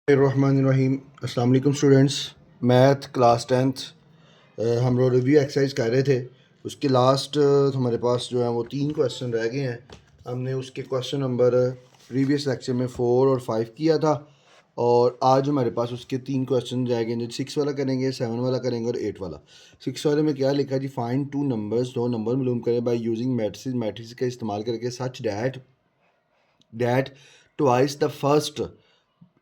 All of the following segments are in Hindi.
रहीम अस्सलाम वालेकुम स्टूडेंट्स। मैथ क्लास टेंथ हम लोग रिव्यू एक्सरसाइज कर रहे थे। उसके लास्ट हमारे पास जो है वो 3 क्वेश्चन रह गए हैं। हमने उसके क्वेश्चन नंबर प्रीवियस लेक्चर में 4 और 5 किया था, और आज हमारे पास उसके 3 क्वेश्चन जाएंगे। 6 वाला करेंगे, 7 वाला करेंगे और 8 वाला। 6 वाले में क्या लिखा जी, फाइंड टू नंबर्स, दो नंबर मालूम करें बाय यूजिंग मैट्रिक्स, मैट्रिक्स का इस्तेमाल करके, such that twice the first,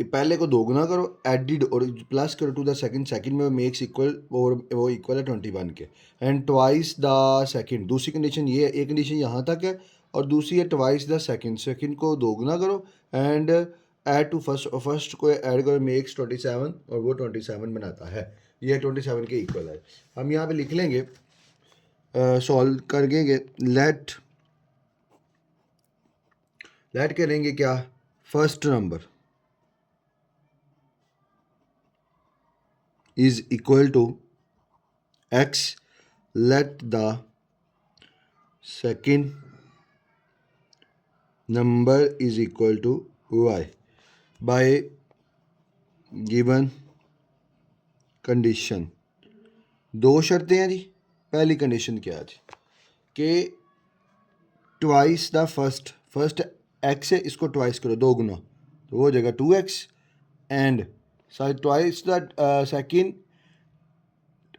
पहले को दोगुना करो, एडिड और प्लस करो टू द सेकंड, सेकंड में मेक्स इक्वल, और वो इक्वल है 21 के, एंड ट्वाइस द सेकंड। दूसरी कंडीशन ये है, एक कंडीशन यहाँ तक है और दूसरी है ट्वाइस द सेकंड, सेकंड को दोगुना करो एंड ऐड टू फर्स्ट, और फर्स्ट को ऐड करो मेक्स 27, और वो 27 बनाता है। ये 27 के इक्वल है। हम यहाँ पे लिख लेंगे, सॉल्व करेंगे। लेट करेंगे क्या, first number is equal to x, let the second number is equal to y by given condition। दो शर्तें हैं जी। पहली कंडीशन क्या है जी, कि twice the first, first x है, इसको ट्वाइस करो, दो गुना, तो वो हो जाएगा 2x, and twice the second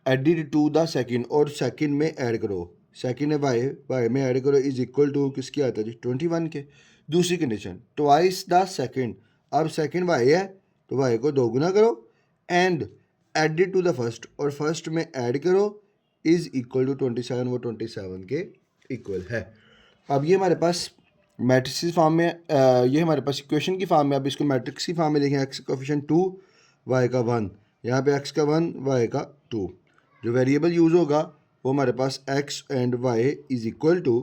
added to the second, और सेकेंड में ऐड करो, सेकेंड है वाई, वाई में ऐड करो, इज इक्वल टू किसके आता है जी, 21 के। दूसरी कंडीशन, ट्वाइस द सेकेंड, अब सेकेंड वाई है तो वाई को दोगुना करो and added to the first, और फर्स्ट में ऐड करो, इज इक्वल टू 27, वो 27 के इक्वल है। अब ये हमारे पास मैट्रिक्स फॉर्म में, ये हमारे पास इक्वेशन की फॉर्म में। अब इसको मैट्रिक्स की फॉर्म में लिखें, एक्स का कोफिशिएंट 2, वाई का 1, यहाँ पे एक्स का 1, वाई का 2। जो वेरिएबल यूज़ होगा वो हमारे पास X and Y is equal to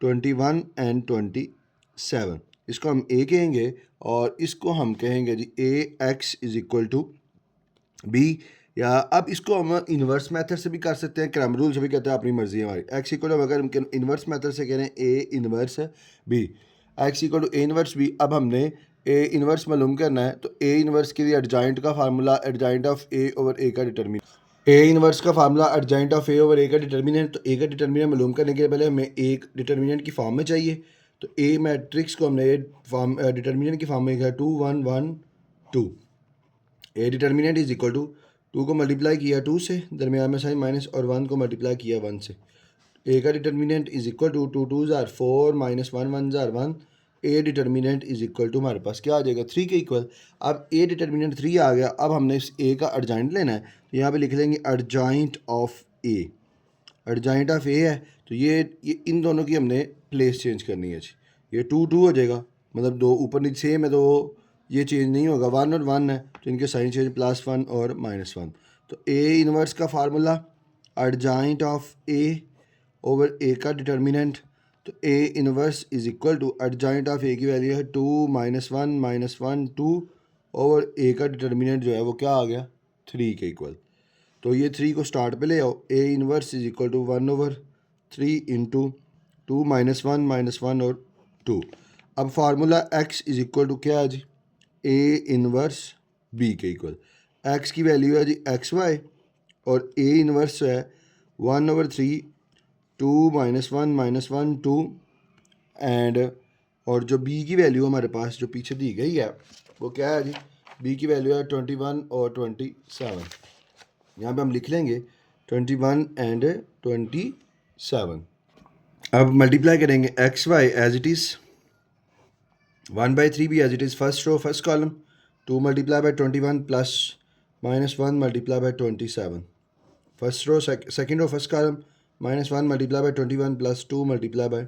21 and 27। इसको हम ए कहेंगे और इसको हम कहेंगे जी A X is equal to B, या अब इसको हम इन्वर्स मेथड से भी कर सकते हैं, क्रैमर रूल से भी कहते हैं, अपनी मर्जी है हमारी। एक्स इक्वल टू, अगर हम इन्वर्स मेथड से कह रहे हैं A inverse B, X equal to A inverse B. अब हमने ए इन्वर्स मालूम करना है, तो ए इन्वर्स के लिए एडजॉइंट का formula, adjoint of A over A का डिटर्मिनेंट, ए इन्वर्स का formula adjoint of A over A का डिटर्मिनेंट। तो ए का डिटर्मिनेंट मालूम करने के पहले हमें एक डिटर्मिनेंट की फॉर्म में चाहिए। तो ए मैट्रिक्स को हमने फॉर्म डिटर्मिनेंट की फॉर्म में लिखा है 2 1 1 2। A determinant is equal to, 2 को मल्टीप्लाई किया 2 से, दरमियान में साइन माइनस, और 1 को मल्टीप्लाई किया 1 से। ए का डिटर्मिनेंट इज इक्वल टू 2 2 ज़ार 4 माइनस 1 1 ज़ार 1। A determinant is equal to हमारे पास क्या आ जाएगा, 3 के इक्वल। अब ए डिटर्मिनेंट 3 आ गया, अब हमने इस ए का अर्जाइंट लेना है, तो यहाँ पे लिख लेंगे अर्जाइंट ऑफ ए। अर्जाइंट ऑफ ए है तो ये इन दोनों की हमने प्लेस चेंज करनी है जी। ये 2 2 हो जाएगा, मतलब दो ऊपर नीचे सेम है तो ये चेंज नहीं होगा। 1 और 1 है तो इनके साइन चेंज, +1 और -1। तो ए इनवर्स का formula adjoint of A over A का डिटर्मिनेंट, तो A inverse is equal to adjoint of A की वैल्यू है 2 -1 -1 2 ओवर ए का डिटर्मिनेंट जो है वो क्या आ गया, 3 के इक्वल। तो ये 3 को स्टार्ट पे ले आओ, A inverse is equal to 1/3 into 2 -1 और 2। अब formula X is equal to क्या है जी, ए इनवर्स बी के इक्वल। एक्स की वैल्यू है जी एक्स वाई, और ए इनवर्स है 1/3 2 -1 2 एंड, और जो बी की वैल्यू हमारे पास जो पीछे दी गई है वो क्या है जी, बी की वैल्यू है 21 और 27। यहाँ पे हम लिख लेंगे 21 एंड 27। अब मल्टीप्लाई करेंगे X Y as it is, 1/3 भी as it is, first row first column, 2 multiply by 21 plus -1 multiply by 27। First row second row first column, -1 multiply by 21 plus 2 multiply by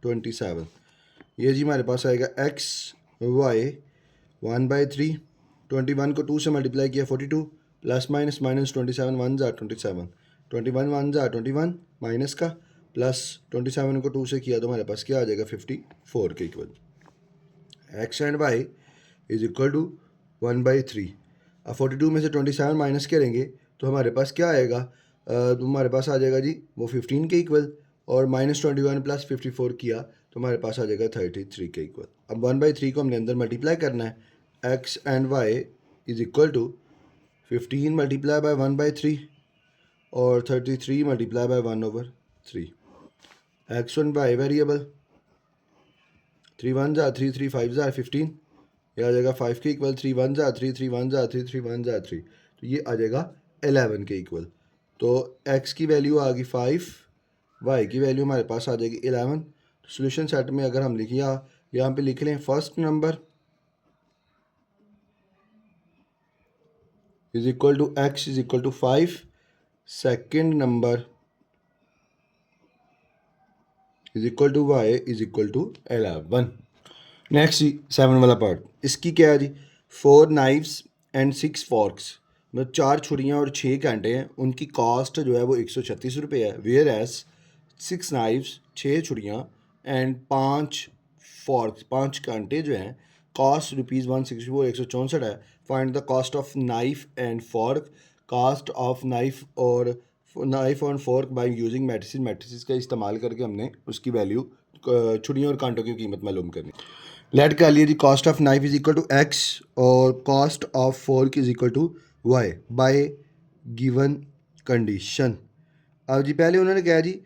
27। ये जी हमारे पास आएगा एक्स वाई 1/3, 21 को 2 से मल्टीप्लाई किया 42, प्लस माइनस माइनस 27 1 ज़ा 27, 21 1 ज़ा 21 माइनस का, प्लस 27 को 2 से किया तो हमारे पास क्या आ जाएगा 54 के equal. X and Y is equal to 1/3। अब 42 में से 27 माइनस करेंगे तो हमारे पास क्या आएगा, तो हमारे पास आ जाएगा जी वो 15 के इक्वल, और -21 प्लस 54 किया तो हमारे पास आ जाएगा 33 के इक्वल। अब 1/3 को हमने अंदर मल्टीप्लाई करना है, X and Y is equal to 15 multiply by 1/3 और 33 multiply by 1/3। x1 y variable 3 1 जा 3 3 5 जा 15, ये आ जाएगा 5 के इक्वल। 3 1 जा 3 3 1 जा 3 3 1 जा 3, तो ये आ जाएगा 11 के इक्वल। तो x की वैल्यू आ गई 5, y की वैल्यू हमारे पास आ जाएगी 11। सोल्यूशन सेट में अगर हम लिखिए यहाँ पे लिख लें first number is equal to x is equal to 5, second number is equal to y is equal to 11। Next 7 वाला पार्ट, इसकी क्या है जी, 4 नाइफ्स एंड 6 फॉर्क्स, मतलब 4 छुरियाँ और 6 कांटे हैं, उनकी कॉस्ट जो है वो 136 रुपये है। वेयर एज 6 नाइफ्स 6 छुरियाँ एंड 5 फॉर्क्स 5 कांटे जो हैं, कॉस्ट ₹164 164 है। Find the cost of knife and fork, cost of knife और फॉर्क बाय यूजिंग मैट्रिसेस का इस्तेमाल करके हमने उसकी वैल्यू छुरियों और कांटों की कीमत मालूम करनी। लेट कर लिए जी, cost of knife is equal to x और cost of fork is equal to y by given condition. अब जी पहले उन्होंने कहा जी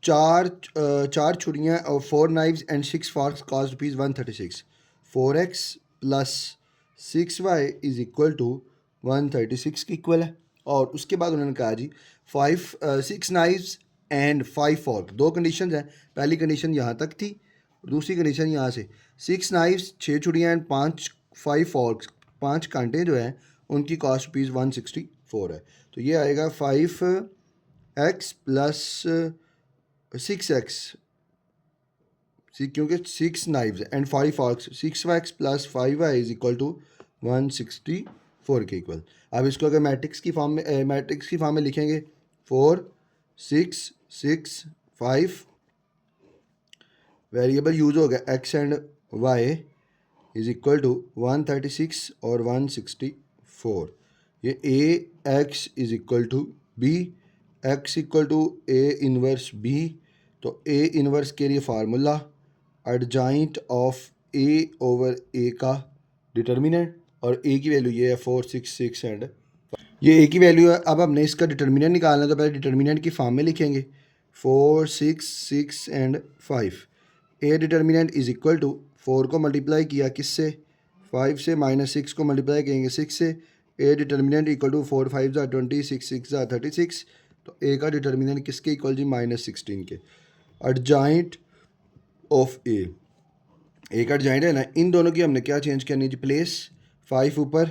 चार छुरियाँ और 4 knives and 6 forks cost ₹136, 4x plus 6y is equal to 136 की इक्वल है। और उसके बाद उन्होंने कहा जी 6 नाइफ्स एंड 5 फॉर्क, दो कंडीशन हैं। पहली कंडीशन यहाँ तक थी, दूसरी कंडीशन यहाँ से 6 नाइफ्स 6 छुरियाँ एंड 5 फॉर्क्स 5 कांटे जो हैं उनकी कॉस्ट ₹164 है। तो ये आएगा 5x प्लस 6x, क्योंकि 6 knives and 5 forks 6x plus 5y is equal to 164 के इक्वल। अब इसको अगर मैट्रिक्स की फॉर्म में लिखेंगे 4 6 6 5, वेरिएबल यूज हो गया x and y is equal to 136 और 164। ये ax is equal to b, x equal to a inverse b। तो a इनवर्स के लिए formula adjoint of a over a का डिटर्मिनेंट, और a की वैल्यू ये है 4 6 6 एंड ये a की वैल्यू है। अब हमने इसका डिटर्मिनेंट निकालना है, तो पहले डिटर्मिनेंट की फॉर्म में लिखेंगे 4 6 6 and 5। A determinant is equal to 4 को मल्टीप्लाई किया किससे 5 से, माइनस 6 को मल्टीप्लाई करेंगे 6 से। ए डिटर्मिनेंट इक्वल टू 4 5 जा 20 6 6 जा 36। तो ए का डिटर्मिनेंट किसके इक्वल जी -16 के। एडजॉइंट ऑफ ए का एडजॉइंट है ना, इन दोनों की हमने क्या चेंज करनी जी, प्लेस 5 ऊपर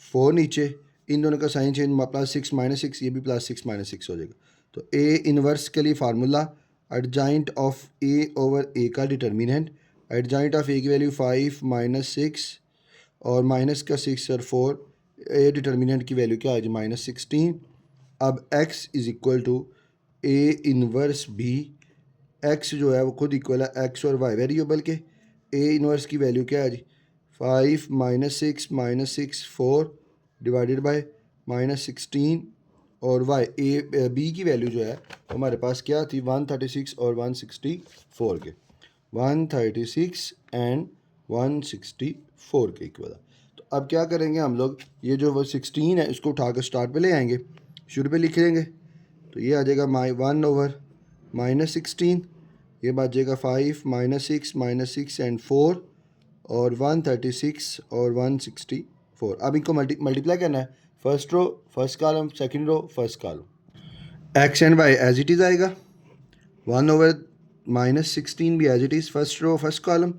4 नीचे, इन दोनों का साइन चेंज +6 -6, ये भी +6 -6 हो जाएगा। तो ए इनवर्स के लिए formula adjoint of A over A का डिटर्मिनेंट, एडजॉइंट ऑफ ए की वैल्यू 5 -6 और माइनस का 6 और 4, ए डिटर्मिनेंट की वैल्यू क्या है जी -16। अब x is equal to A inverse B, x जो है वो खुद इक्वल है x और y वेरिएबल के। ए इनवर्स की वैल्यू क्या है जी 5 -6 4 डिवाइडेड बाय -16 और बी की वैल्यू जो है हमारे पास क्या थी 136 और 164 के, 136 एंड 164 के इक्वल। तो अब क्या करेंगे हम लोग, ये जो वो 16 है इसको उठाकर स्टार्ट पे ले आएंगे, शुरू पे लिख लेंगे। तो ये आ जाएगा 1 ओवर -16, ये बच जाएगा 5 -6 एंड 4 और 136 और 164। अब इनको मल्टीप्लाई करना है, first row first column, second row first column. X and Y as it is आएगा, 1 ओवर -16 भी as it is first row first column,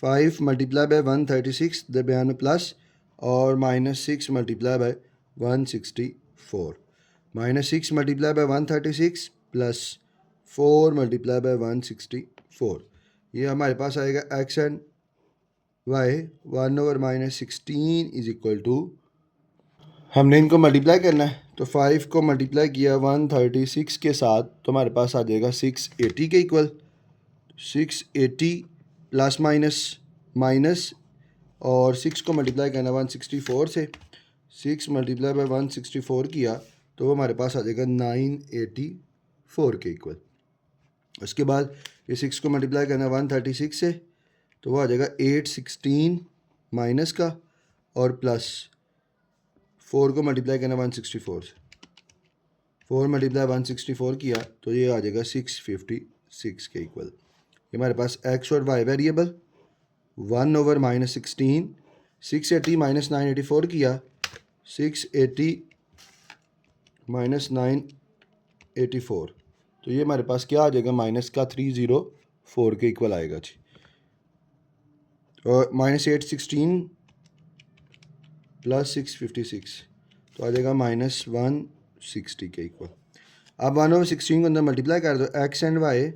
5 multiply by 136 दरमियान में प्लस और -6 multiply by 164, -6 multiply by 136 plus 4 multiply by 164। ये हमारे पास आएगा X and Y 1 over -16 is equal to, हमने इनको मल्टीप्लाई करना है तो 5 को मल्टीप्लाई किया 136 के साथ तो हमारे पास आ जाएगा 680 के इक्वल। 680 प्लस माइनस और 6 को मल्टीप्लाई करना 164 से, 6 मल्टीप्लाई बाय 164 किया तो वो हमारे पास आ जाएगा 984 के इक्वल। उसके बाद ये 6 को मल्टीप्लाई करना 136 से तो वो आ जाएगा 816 माइनस का और प्लस 4 को मल्टीप्लाई करना 164 से, 4 मल्टीप्लाई 164 किया तो ये आ जाएगा 656 के इक्वल। ये हमारे पास x और y वेरिएबल 1/-16, 680 माइनस 984 किया 680 माइनस 984, तो ये हमारे पास क्या आ जाएगा, माइनस का 304 के इक्वल आएगा जी। और -816 प्लस 656 तो आ जाएगा -160 के इक्वल। अब 1/16 को अंदर मल्टीप्लाई कर दो, x and y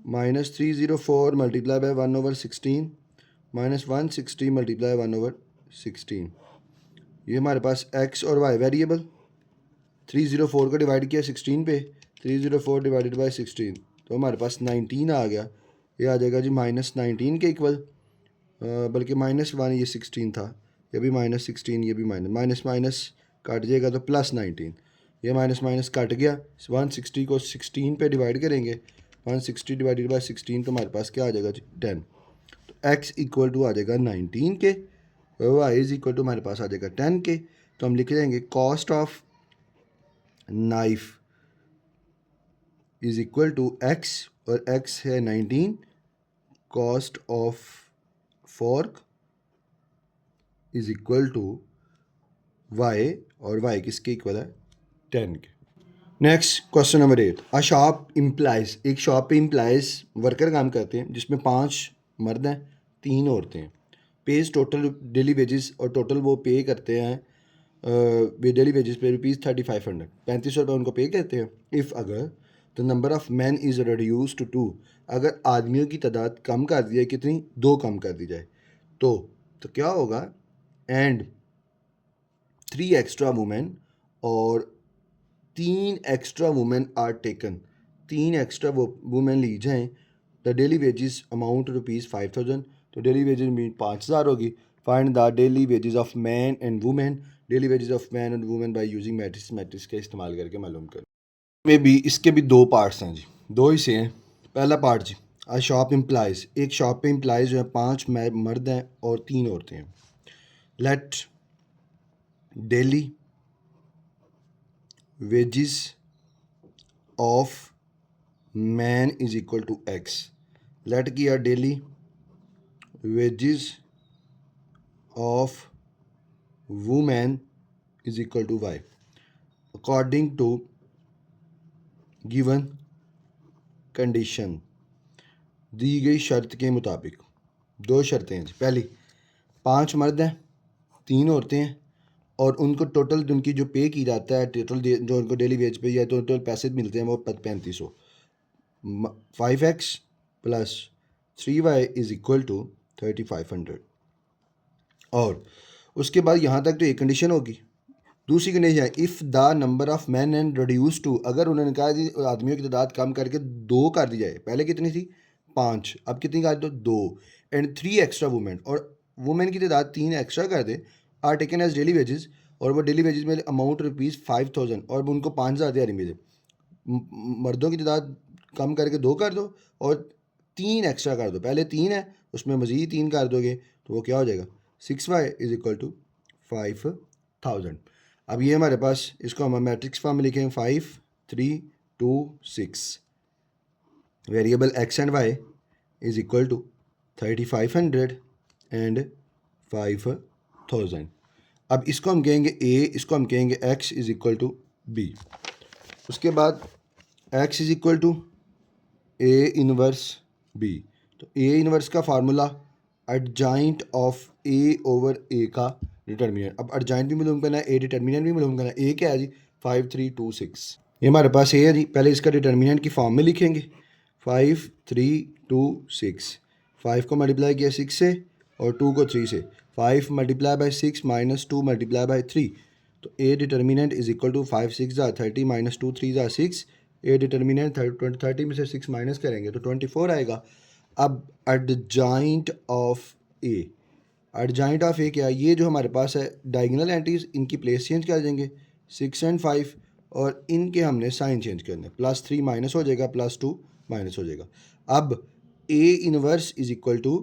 -304 multiply by 1/16 -160 multiply 1/16। ये हमारे पास x और y वेरिएबल, 304 को डिवाइड किया 16 पे, 304 डिवाइडेड बाय 16 तो हमारे पास 19 आ गया। ये आ जाएगा जी -19 के इक्वल, बल्कि -1 ये 16 था, ये भी -16, ये भी माइनस काट जाएगा तो +19, ये माइनस कट गया। 160 को 16 पे डिवाइड करेंगे, 160 डिवाइडेड बाय 16 तो हमारे पास क्या आ जाएगा जी 10। तो x इक्वल टू आ जाएगा 19 के, y इज इक्वल टू हमारे पास आ जाएगा 10 के। तो हम लिख लेंगे cost of knife is equal to x, और x है 19, cost of fork is equal to y, और y किसके इक्वल है 10 के। Next question number 8, a shop implies, एक शॉप पे इम्प्लाइज वर्कर काम करते हैं जिसमें 5 मर्द हैं 3 औरतें हैं। पेज टोटल डेली वेजेस, और टोटल वो पे करते हैं डेली वेजेस पे ₹3500, 3500 रुपये उनको पे करते हैं। इफ़ अगर the number of man is reduce to 2, अगर आदमियों की तादाद कम कर दी जाए, कितनी, 2 कम कर दी जाए, तो क्या होगा, एंड 3 एक्स्ट्रा वुमेन, और 3 extra women are taken, 3 extra women ली जाएँ, द डेली वेजेस अमाउंट ₹5000, तो डेली वेजेस में 5000 होगी। Find the daily wages of man and women, daily wages of man and women by using matrix का इस्तेमाल करके मालूम कर। में भी इसके भी 2 पार्ट्स हैं जी, 2 हिस्से हैं। पहला पार्ट जी, अ शॉप इम्प्लाइज, एक शॉप पे इम्प्लाइज जो है 5 मर्द हैं और 3 औरतें हैं। Let daily wages of man is equal to x, let किया daily wages of women is equal to y according to given condition, दी गई शर्त के मुताबिक। 2 शर्तें हैं जी, पहली 5 मर्द हैं 3 औरतें हैं, और उनको टोटल उनकी जो पे की जाता है, टोटल जो उनको डेली वेज पे या टोटल पैसे मिलते हैं वो 3500, 5x plus 3y is equal to 3500। और उसके बाद यहाँ तक तो एक कंडीशन होगी। दूसरी कंडीशन है, if the number of man and reduce to, अगर उन्होंने कहा जी आदमियों की तादाद कम करके 2 कर दी जाए, पहले कितनी थी 5, अब कितनी कर दो 2, एंड 3 एक्स्ट्रा वुमेन, और वुमेन की तादाद 3 एक्स्ट्रा कर दे, are taken as daily wages, और वो डेली वेजेस में अमाउंट ₹5000, और उनको 5000 दिहाड़ी मिले। मर्दों की तादाद कम करके 2 कर दो, और 3 एक्स्ट्रा कर दो, पहले 3 है उसमें मज़ीद 3 कर दोगे तो वो क्या हो जाएगा 6y इज इक्वल टू 5000। अब ये हमारे पास, इसको हम मैट्रिक्स फॉर्म में लिखेंगे 5 3 2 6, variable x and y is equal to 3500 and 5000। अब इसको हम कहेंगे a, इसको हम कहेंगे x is equal to b। उसके बाद x is equal to a inverse b, तो a इनवर्स का formula adjoint of a over a का डिटर्मिनेंट। अब एडजॉइंट भी मालूम करना है, a डिटर्मिनेंट भी मालूम करना है। a क्या है जी 5 3 2 6, ये हमारे पास a है जी। पहले इसका डिटर्मिनेंट की फॉर्म में लिखेंगे 5 3 2 6, 5 को मल्टीप्लाई किया 6 से और 2 को 3 से, 5 multiply by 6 minus 2 multiply by 3, तो a determinant is equal to 5 6 ज़ा 30 माइनस 2 3 ज़ा 6, a डिटर्मिनेंट 30 में से 6 माइनस करेंगे तो 24 आएगा। अब adjoint of a, adjoint of A क्या, ये जो हमारे पास है डायगोनल एंट्रीज, इनकी प्लेस चेंज कर देंगे 6 एंड 5, और इनके हमने साइन चेंज करने, +3 माइनस हो जाएगा, +2 माइनस हो जाएगा। अब A inverse is equal to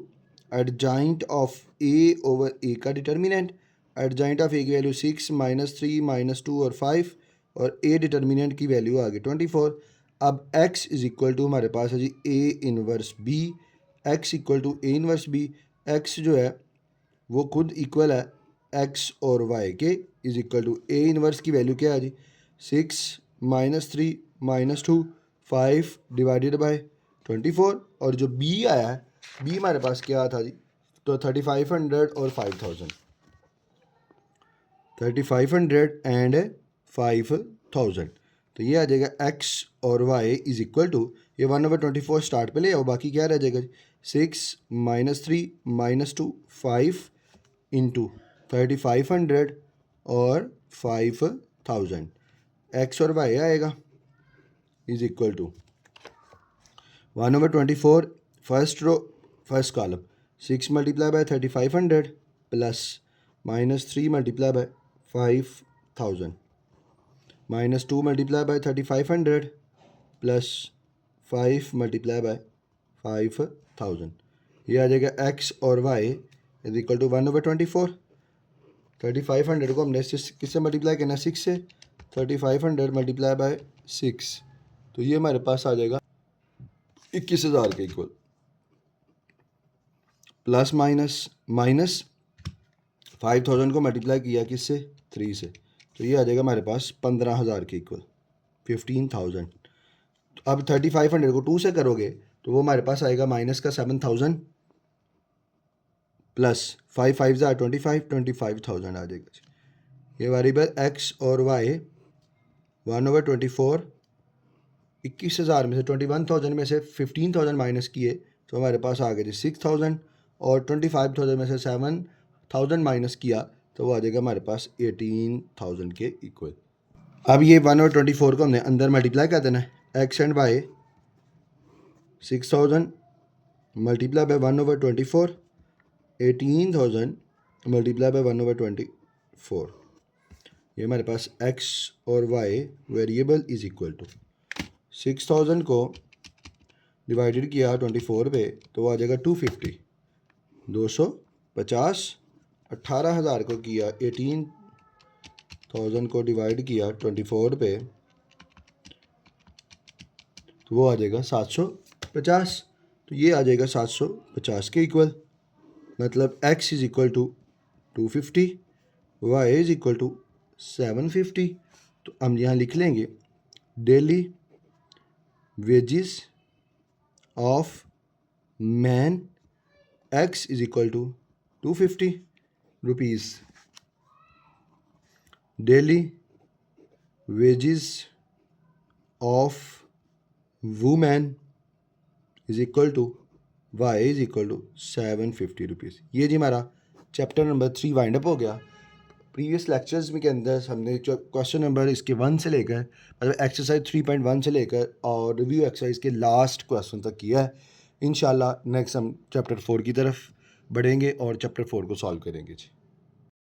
adjoint of A over A का डिटर्मिनेंट एडजॉइंट ऑफ ए की वैल्यू 6 -3 -2 और 5 और ए डिटर्मिनेंट की वैल्यू आ गई 24। अब x इज़ इक्वल टू हमारे पास है जी A inverse B, x equal to A inverse B. x जो है वो खुद इक्वल है x और y के, is equal to A inverse की वैल्यू क्या है जी 6 -3 -2 5 डिवाइडेड बाय 24। और जो b आया है, b हमारे पास क्या था जी, तो 3500 और 5000, 3500 एंड 5000। तो ये आ जाएगा x और y इज़ इक्वल टू, ये 1/24 स्टार्ट पे ले आओ, बाकी क्या रह जाएगा 6 -3 -2 5 इंटू 3500 और 5000, x और y आएगा is equal to 1/24 first row first column 6 multiply by 3500 plus -3 multiply by 5000 -2 multiply by 3500 plus 5 multiply by 5000। ये आ जाएगा x और y इज इक्वल टू 1/24। 3500 को हमने किससे मल्टीप्लाई करना है 6 से, 3500 मल्टीप्लाई बाय 6, तो ये हमारे पास आ जाएगा 21,000 के इक्वल। प्लस माइनस माइनस 5000 को मल्टीप्लाई किया किससे 3 से, तो ये आ जाएगा हमारे पास 15,000 के इक्वल 15,000। तो अब 3500 को 2 से करोगे तो वो हमारे पास आएगा माइनस का 7,000 प्लस 5 5 ज़ा 25,000 आ जाएगा। ये वेरिएबल x और y 1/24 21,000 में से 21,000 में से 15,000 माइनस किए तो हमारे पास आ गए 6,000 और 25,000 में से 7,000 माइनस किया तो वो आ जाएगा हमारे पास 18,000 के इक्वल। अब ये 1/24 को हमने अंदर मल्टीप्लाई कर देना है, x and y 6,000 multiply by 1/24 18,000 multiply by 1/24। ये हमारे पास x और y variable is equal to 6,000 को डिवाइडेड किया 24 पे तो आ जाएगा 250, 250। 18,000 को किया 18,000 को डिवाइड किया 24 पे तो वो आ जाएगा 750। तो ये आ जाएगा 750 के इक्वल। मतलब x is equal to 250, y is equal to 750। तो हम यहाँ लिख लेंगे daily wages of man x is equal to 250 rupees. Daily wages of women is equal to y is equal to 750 rupees. ये जी हमारा चैप्टर नंबर 3 वाइंड अप हो गया। प्रीवियस लेक्चर्स में के अंदर हमने जो क्वेश्चन नंबर इसके 1 से लेकर मतलब एक्सरसाइज 3.1 से लेकर और रिव्यू एक्सरसाइज के लास्ट क्वेश्चन तक किया है। इंशाल्लाह नेक्स्ट हम चैप्टर 4 की तरफ बढ़ेंगे और चैप्टर 4 को सॉल्व करेंगे जी।